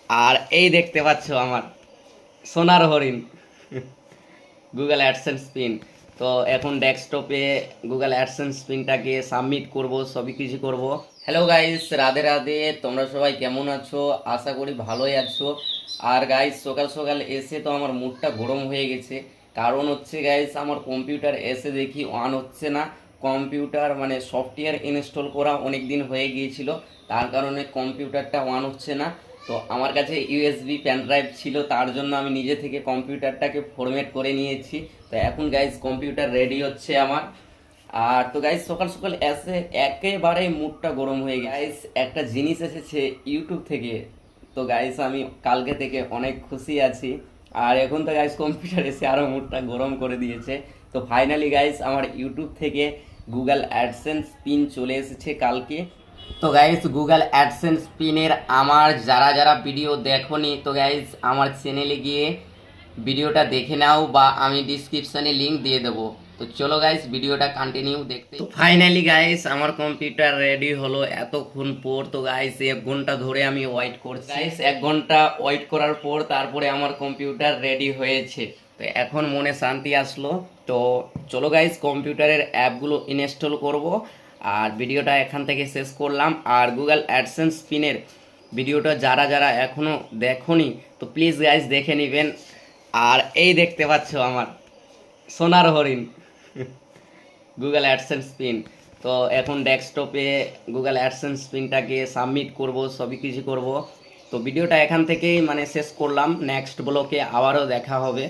আর এই দেখতে পাচ্ছ আমার সোনার হরিণ গুগল অ্যাডসেন্স পিন। তো এখন ডেস্কটপে গুগল অ্যাডসেন্স পিনটাকে সাবমিট করব, সবই কিছু করব। Hello guys, Radhe Radhe. তোমরা সবাই কেমন আছো? আশা করি ভালোই আছো। আর গাইস, সকাল সকাল এসে তো আমার মুডটা গরম হয়ে গেছে। কারণ হচ্ছে গাইস, আমার কম্পিউটার এসে দেখি অন হচ্ছে না। কম্পিউটার মানে সফটওয়্যার ইনস্টল করা অনেক দিন হয়ে গিয়েছিল, তার কারণে কম্পিউটারটা অন হচ্ছে না। তো আমার কাছে ইউএসবি প্যান ড্রাইভ ছিল, তার জন্য আমি নিজে থেকে কম্পিউটারটাকে ফরম্যাট করে নিয়েছি। তো এখন গাইস কম্পিউটার রেডি হচ্ছে আমার। আর তো গাইস, সকাল সকাল এসে একেবারে মুডটা গরম হয়ে গাইস, একটা জিনিস এসেছে ইউটিউব থেকে। তো গাইস, আমি কালকে থেকে অনেক খুশি আছি। আর এখন তো গাইস কম্পিউটার এসে আরো মুডটা গরম করে দিয়েছে। তো ফাইনালি গাইস, আমার ইউটিউব থেকে গুগল অ্যাডসেন্স পিন চলে এসেছে কালকে। তো গাইস, গুগল অ্যাডসেন্স পিনের আমার যারা যারা ভিডিও দেখোনি, তো গাইস আমার চ্যানেলে গিয়ে ভিডিওটা দেখে নাও, বা আমি ডিসক্রিপশনে লিংক দিয়ে দেবো। তো চলো গাইস, ভিডিওটা কন্টিনিউ দেখতে। তো ফাইনালি গাইস, আমার কম্পিউটার রেডি হলো এতক্ষণ পর। তো গাইস 1 ঘন্টা ধরে আমি ওয়েট করছি। গাইস 1 ঘন্টা ওয়েট করার পর তারপরে আমার কম্পিউটার রেডি হয়েছে। তো এখন মনে শান্তি আসলো। তো চলো গাইস, কম্পিউটারের অ্যাপগুলো ইনস্টল করব। আর ভিডিওটা এখান থেকে শেষ করলাম। আর গুগল অ্যাডসেন্স পিনের ভিডিওটা যারা যারা এখনও দেখোনি, তো প্লিজ গাইস দেখে নেবেন। আর এই দেখতে পাচ্ছ আমার সোনার হরিণ গুগল অ্যাডসেন্স পিন। তো এখন ডেস্কটপে গুগল অ্যাডসেন্স পিনটাকে সাবমিট করব, সবই কিছু করব। তো ভিডিওটা এখান থেকেই মানে শেষ করলাম। নেক্সট ব্লকে আবারও দেখা হবে।